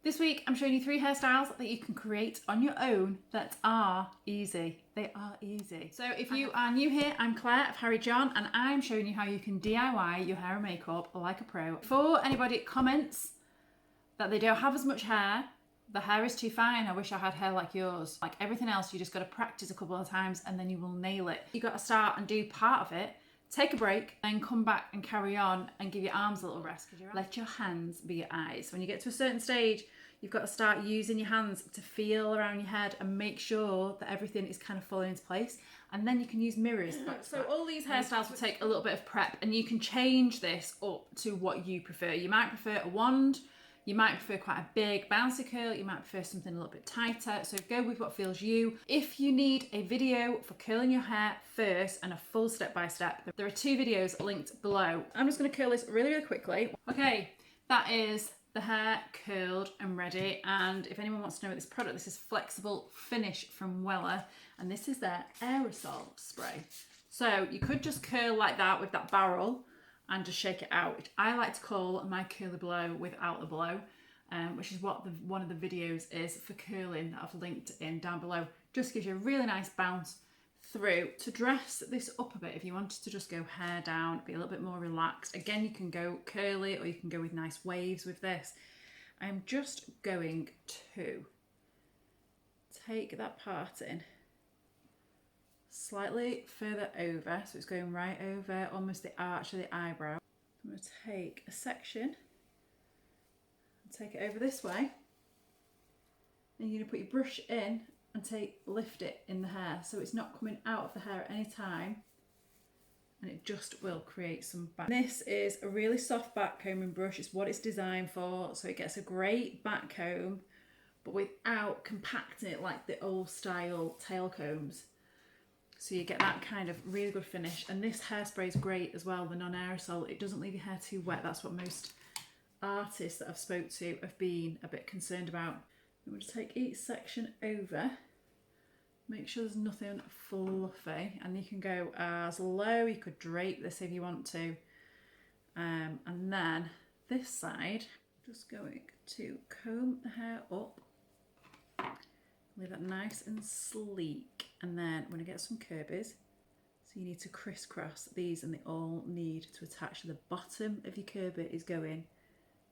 This week I'm showing you 3 hairstyles that you can create on your own that are easy. They are easy. So if you are new here, I'm Claire of Harry John and I'm showing you how you can DIY your hair and makeup like a pro. Before anybody comments that they don't have as much hair, the hair is too fine, I wish I had hair like yours. Like everything else, you just got to practice a couple of times and then you will nail it. You got to start and do part of it, take a break, then come back and carry on and give your arms a little rest. Let your hands be your eyes. When you get to a certain stage, you've got to start using your hands to feel around your head and make sure that everything is kind of falling into place. And then you can use mirrors. So all these hairstyles will take a little bit of prep and you can change this up to what you prefer. You might prefer a wand, you might prefer quite a big bouncy curl, you might prefer something a little bit tighter, so go with what feels you. If you need a video for curling your hair first and a full step-by-step, there are 2 videos linked below. I'm just gonna curl this really, really quickly. Okay, that is the hair curled and ready, and if anyone wants to know about this product, this is Flexible Finish from Wella, and this is their aerosol spray. So you could just curl like that with that barrel, and just shake it out, which I like to call my curly blow without the blow, which is what one of the videos is for curling that I've linked in down below. Just gives you a really nice bounce through. To dress this up a bit, if you wanted to just go hair down, be a little bit more relaxed, again you can go curly or you can go with nice waves with this. I'm just going to take that part in slightly further over, so it's going right over almost the arch of the eyebrow. I'm going to take a section and take it over this way, and you're going to put your brush in and lift it in the hair so it's not coming out of the hair at any time, and it just will create some back. This is a really soft back combing brush. It's what it's designed for, so it gets a great back comb but without compacting it like the old style tail combs. So you get that kind of really good finish. And this hairspray is great as well, the non-aerosol. It doesn't leave your hair too wet. That's what most artists that I've spoke to have been a bit concerned about. I'm going to take each section over, make sure there's nothing fluffy, and you can go as low, you could drape this if you want to. And then this side, just going to comb the hair up, leave that nice and sleek, and then I'm going to get some curbies. So you need to crisscross these, and they all need to attach to the bottom of your curby is going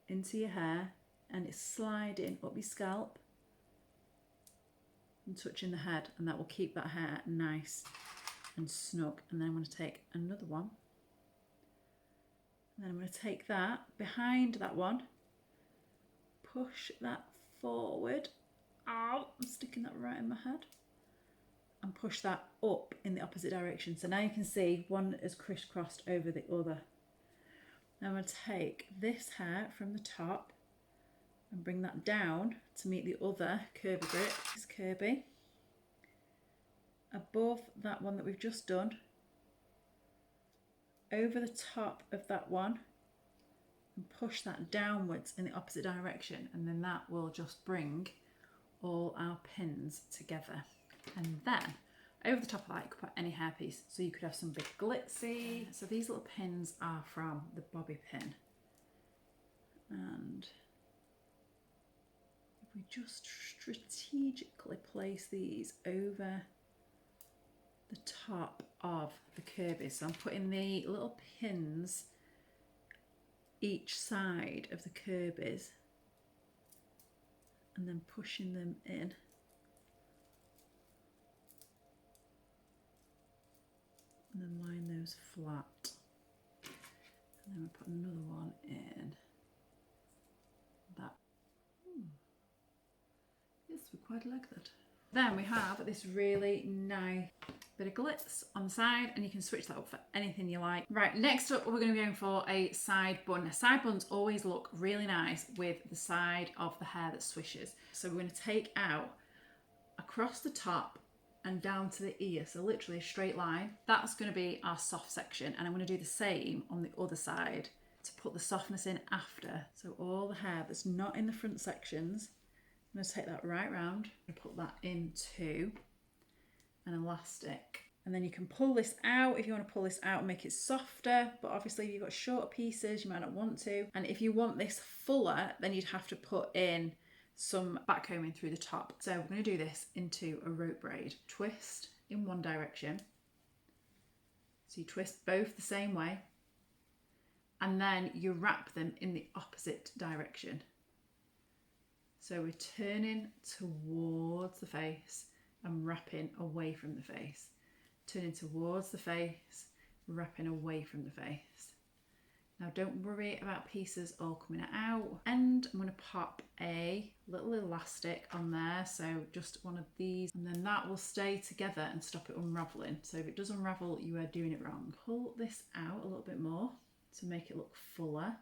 into your hair, and it's sliding up your scalp and touching the head, and that will keep that hair nice and snug. And then I'm going to take another one, and then I'm going to take that behind that one, push that forward. Ow, I'm sticking that right in my head, and push that up in the opposite direction. So now you can see one is crisscrossed over the other. Now I'm going to take this hair from the top and bring that down to meet the other curvy grip. This curvy above that one that we've just done, over the top of that one, and push that downwards in the opposite direction, and then that will just bring all our pins together. And then over the top of that you could put any hairpiece, so you could have some big glitzy. So these little pins are from the bobby pin, and if we just strategically place these over the top of the curbies, so I'm putting the little pins each side of the curbies and then pushing them in. And then line those flat. And then we put another one in. That. Yes, we quite like that. Then we have this really nice bit of glitz on the side, and you can switch that up for anything you like. Right, next up we're going to be going for a side bun. Now, side buns always look really nice with the side of the hair that swishes. So we're going to take out across the top and down to the ear, so literally a straight line. That's going to be our soft section, and I'm going to do the same on the other side to put the softness in after. So all the hair that's not in the front sections, I'm going to take that right round and put that into an elastic, and then you can pull this out if you want to pull this out and make it softer, but obviously if you've got shorter pieces you might not want to. And if you want this fuller, then you'd have to put in some backcombing through the top. So we're going to do this into a rope braid. Twist in one direction. So you twist both the same way, and then you wrap them in the opposite direction. So we're turning towards the face and wrapping away from the face. Turning towards the face, wrapping away from the face. Now don't worry about pieces all coming out. And I'm going to pop a little elastic on there, so just one of these, and then that will stay together and stop it unraveling. So if it does unravel, you are doing it wrong. Pull this out a little bit more to make it look fuller.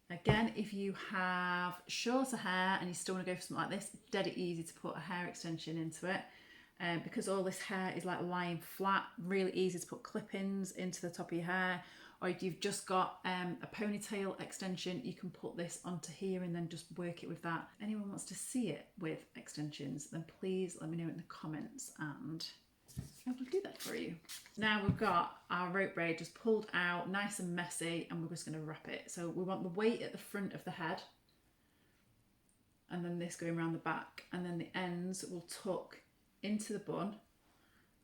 Again, if you have shorter hair and you still want to go for something like this, dead easy to put a hair extension into it. Because all this hair is like lying flat, really easy to put clip-ins into the top of your hair. Or if you've just got a ponytail extension, you can put this onto here and then just work it with that. If anyone wants to see it with extensions, then please let me know in the comments and I will do that for you. Now we've got our rope braid just pulled out, nice and messy, and we're just going to wrap it. So we want the weight at the front of the head, and then this going around the back, and then the ends will tuck into the bun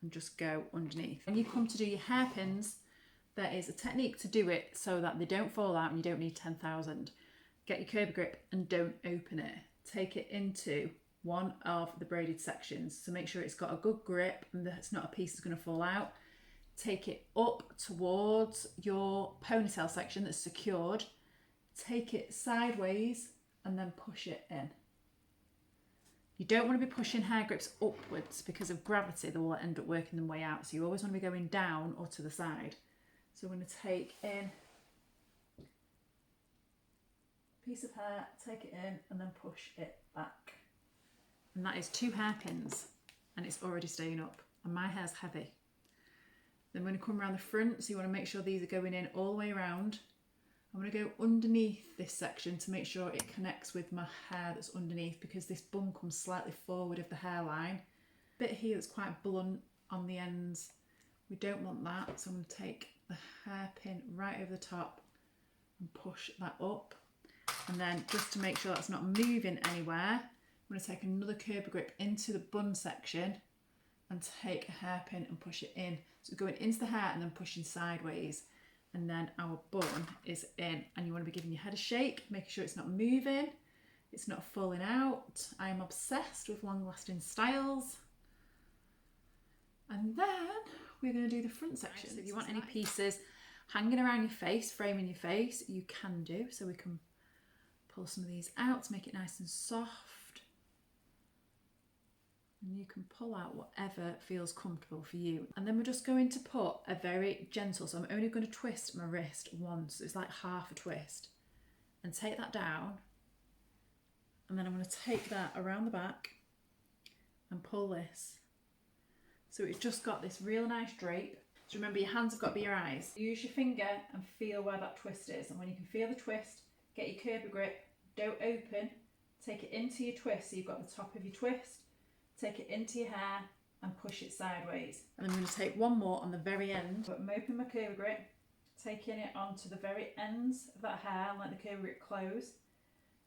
and just go underneath. When you come to do your hairpins, there is a technique to do it so that they don't fall out and you don't need 10,000. Get your curvy grip and don't open it. Take it into one of the braided sections. So make sure it's got a good grip and that it's not a piece that's going to fall out. Take it up towards your ponytail section that's secured. Take it sideways and then push it in. You don't want to be pushing hair grips upwards because of gravity. They will end up working their way out. So you always want to be going down or to the side. So I'm going to take in a piece of hair, take it in and then push it back. And that is 2 hairpins and it's already staying up and my hair's heavy. Then I'm going to come around the front, so you want to make sure these are going in all the way around. I'm going to go underneath this section to make sure it connects with my hair that's underneath, because this bun comes slightly forward of the hairline. Bit here that's quite blunt on the ends. We don't want that, so I'm going to take the hairpin right over the top and push that up. And then just to make sure that's not moving anywhere, I'm going to take another curvy grip into the bun section and take a hairpin and push it in. So going into the hair and then pushing sideways. And then our bun is in, and you want to be giving your head a shake, making sure it's not moving, it's not falling out. I am obsessed with long-lasting styles. And then we're going to do the front section. So if you want any pieces hanging around your face, framing your face, you can do. So we can pull some of these out to make it nice and soft. And you can pull out whatever feels comfortable for you. And then we're just going to put a very gentle, so I'm only going to twist my wrist once. It's like half a twist. And take that down. And then I'm going to take that around the back and pull this. So it's just got this real nice drape. So remember, your hands have got to be your eyes. Use your finger and feel where that twist is. And when you can feel the twist, get your curvy grip, don't open, take it into your twist so you've got the top of your twist. Take it into your hair and push it sideways. And I'm going to take one more on the very end. But I'm opening my curvy grip, taking it onto the very ends of that hair and let the curvy grip close,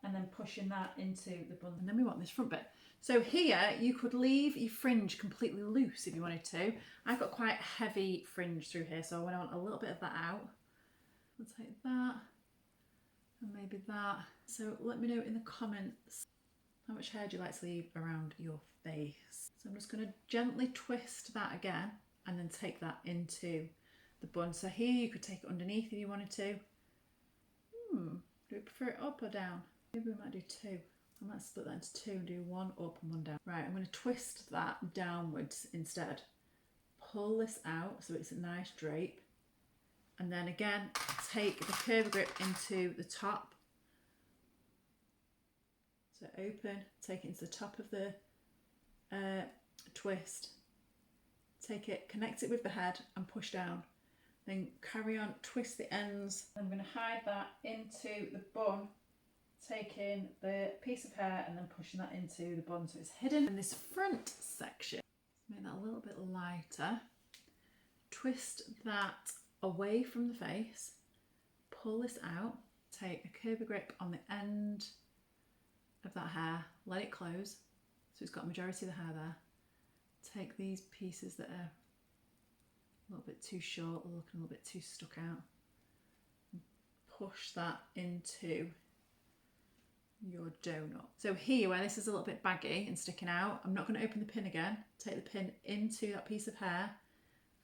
and then pushing that into the bun. And then we want this front bit. So here you could leave your fringe completely loose if you wanted to. I've got quite heavy fringe through here, so I want a little bit of that out. I'll take that and maybe that. So let me know in the comments, how much hair do you like to leave around your face? So I'm just going to gently twist that again and then take that into the bun. So here you could take it underneath if you wanted to. Do you prefer it up or down? Maybe we might do 2. I might split that into 2 and do 1 up and 1 down. Right, I'm going to twist that downwards instead. Pull this out so it's a nice drape. And then again, take the curvy grip into the top. So open, take it into the top of the twist, take it, connect it with the head and push down. Then carry on, twist the ends. I'm going to hide that into the bun, taking the piece of hair and then pushing that into the bun so it's hidden. In this front section, make that a little bit lighter. Twist that away from the face, pull this out, take a curvy grip on the end of that hair, let it close, so it's got a majority of the hair there. Take these pieces that are a little bit too short, looking a little bit too stuck out, and push that into your donut. So here, where this is a little bit baggy and sticking out, I'm not going to open the pin again. Take the pin into that piece of hair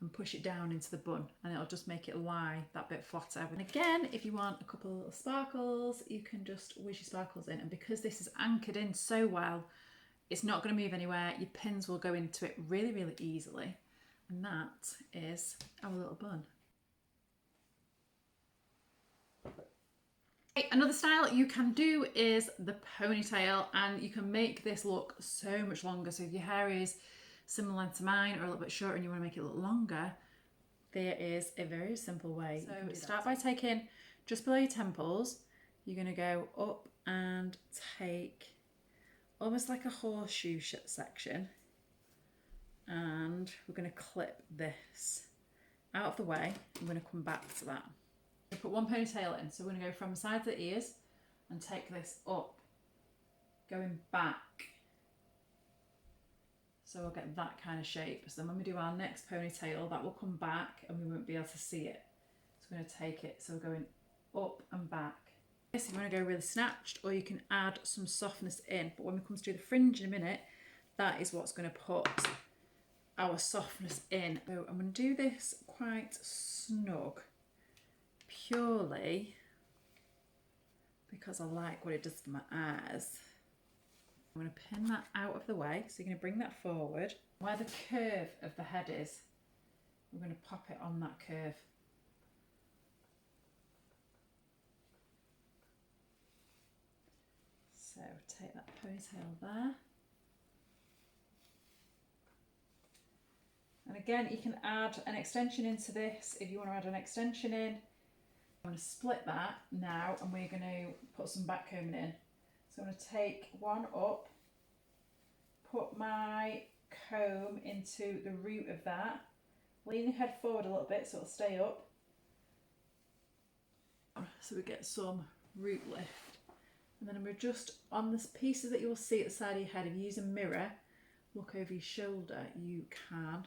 and push it down into the bun, and it'll just make it lie that bit flatter. And again, if you want a couple of little sparkles, you can just whiz your sparkles in, and because this is anchored in so well, it's not going to move anywhere. Your pins will go into it really, really easily. And that is our little bun. Another style you can do is the ponytail, and you can make this look so much longer. So if your hair is similar length to mine or a little bit shorter and you want to make it look longer, there is a very simple way. So start by taking just below your temples. You're going to go up and take almost like a horseshoe section, and we're going to clip this out of the way. I'm going to come back to that. Put one ponytail in, so we're going to go from the sides of the ears and take this up, going back, so we'll get that kind of shape. So then when we do our next ponytail, that will come back and we won't be able to see it. So we're going to take it, so we're going up and back. If you want to go really snatched, or you can add some softness in, but when we come to do the fringe in a minute, that is what's going to put our softness in. So I'm going to do this quite snug, purely because I like what it does for my eyes. I'm going to pin that out of the way, so you're going to bring that forward. Where the curve of the head is, we're going to pop it on that curve. So take that ponytail there. And again, you can add an extension into this if you want to add an extension in. I'm going to split that now, and we're going to put some backcombing in. So I'm going to take one up, put my comb into the root of that, lean your head forward a little bit so it'll stay up, so we get some root lift. And then I'm going to just, on the pieces that you will see at the side of your head, if you use a mirror, look over your shoulder, you can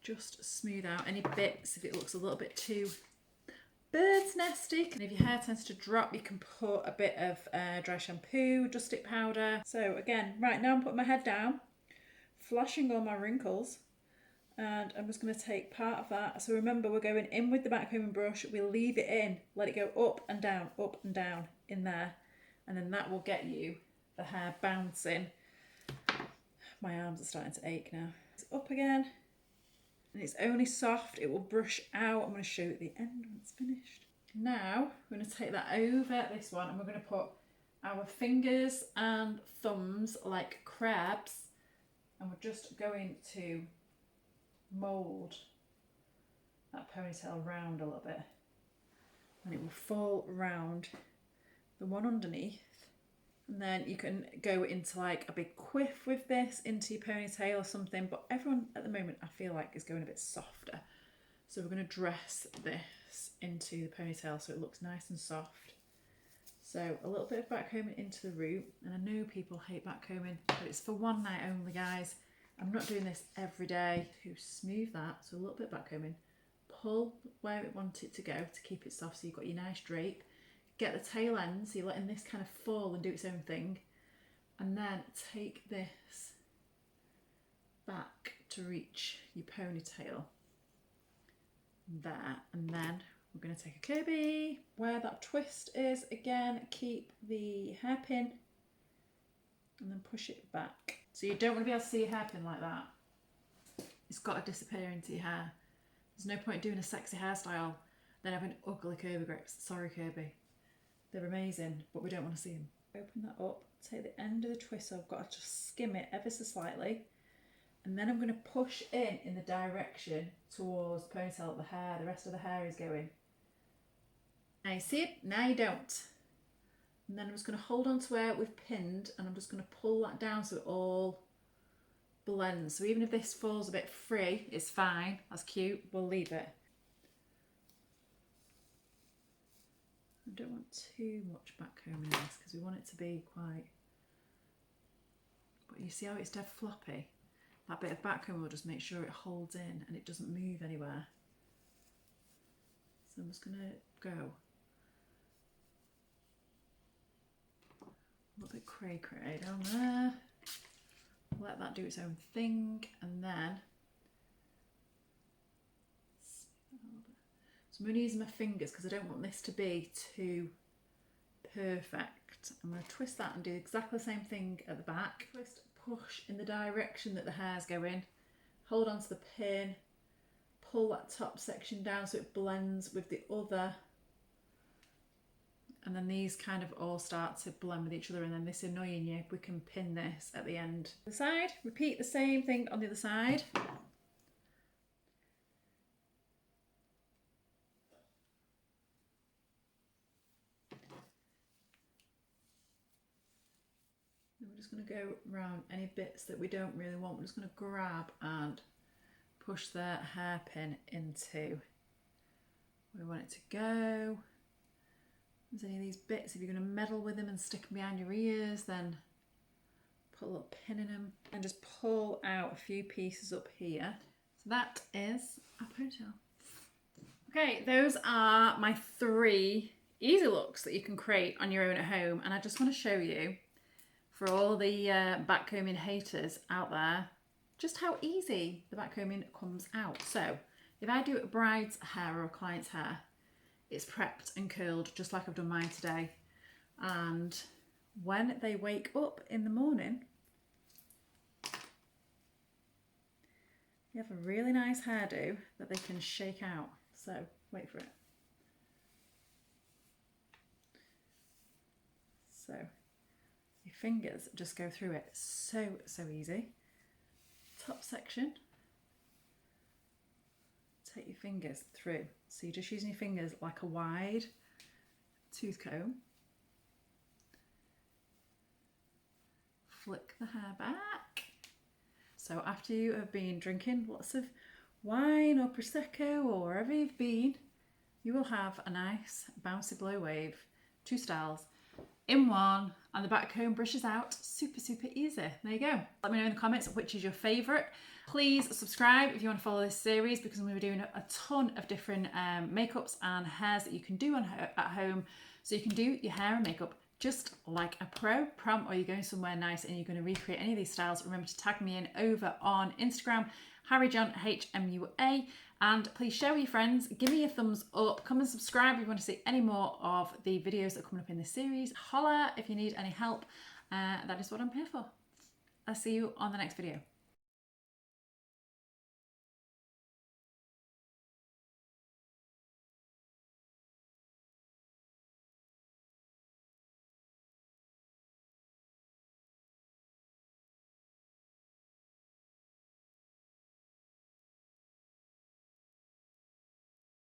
just smooth out any bits if it looks a little bit too bird's nesty. And if your hair tends to drop, you can put a bit of dry shampoo, dust it powder. So again, right now I'm putting my head down, flashing all my wrinkles, and I'm just going to take part of that. So remember, we're going in with the backcombing brush, we leave it in, let it go up and down in there, and then that will get you the hair bouncing. My arms are starting to ache now. It's up again. And it's only soft, it will brush out. I'm going to show you at the end when it's finished. Now we're going to take that over this one, and we're going to put our fingers and thumbs like crabs, and we're just going to mould that ponytail round a little bit, and it will fall round the one underneath. And then you can go into like a big quiff with this into your ponytail or something, but everyone at the moment I feel like is going a bit softer. So we're going to dress this into the ponytail so it looks nice and soft. So a little bit of backcombing into the root, and I know people hate backcombing, but it's for one night only, guys. I'm not doing this every day. To smooth that, so a little bit of backcombing, pull where it wants it to go to keep it soft, so you've got your nice drape. Get the tail end, so you're letting this kind of fall and do its own thing, and then take this back to reach your ponytail there, and then we're going to take a Kirby where that twist is. Again, keep the hairpin and then push it back. So you don't want to be able to see your hairpin like that. It's got to disappear into your hair. There's no point doing a sexy hairstyle then having ugly Kirby grips. Sorry, Kirby. They're amazing, but we don't want to see them. Open that up, take the end of the twist, so I've got to just skim it ever so slightly, and then I'm going to push in the direction towards the ponytail that the rest of the hair is going. Now you see it, now you don't. And then I'm just going to hold on to where we've pinned, and I'm just going to pull that down so it all blends. So even if this falls a bit free, it's fine, that's cute, we'll leave it. I don't want too much backcombing in this because we want it to be quite you see how it's dead floppy? That bit of backcomb will just make sure it holds in and it doesn't move anywhere. So I'm just going to go a little bit cray down there. Let that do its own thing, and then so I'm going to use my fingers because I don't want this to be too perfect. I'm going to twist that and do exactly the same thing at the back. Twist, push in the direction that the hair's going. Hold on to the pin. Pull that top section down so it blends with the other. And then these kind of all start to blend with each other, and then this annoying you, we can pin this at the end. The side, repeat the same thing on the other side. Then we're just going to go around any bits that we don't really want. We're just going to grab and push the hairpin into where we want it to go. If there's any of these bits, if you're going to meddle with them and stick them behind your ears, then put a little pin in them and just pull out a few pieces up here. So that is our ponytail. Okay, those are my 3 easy looks that you can create on your own at home, and I just want to show you, for all the backcombing haters out there, just how easy the backcombing comes out. So if I do a bride's hair or a client's hair, it's prepped and curled just like I've done mine today, and when they wake up in the morning, you have a really nice hairdo that they can shake out. So wait for it. So your fingers just go through it, so easy. Top section, take your fingers through. So you're just using your fingers like a wide tooth comb. Flick the hair back. So after you have been drinking lots of wine or Prosecco or wherever you've been, you will have a nice bouncy blow wave, 2 styles in one, and the backcomb brushes out super easy. There you go. Let me know in the comments which is your favourite. Please subscribe if you want to follow this series, because I'm going to be doing a ton of different makeups and hairs that you can do at home, so you can do your hair and makeup just like a prom, or you're going somewhere nice and you're going to recreate any of these styles. Remember to tag me in over on Instagram, HARRYJOHNMUA, and please share with your friends. Give me a thumbs up. Come and subscribe if you want to see any more of the videos that are coming up in this series. Holla if you need any help. That is what I'm here for. I'll see you on the next video.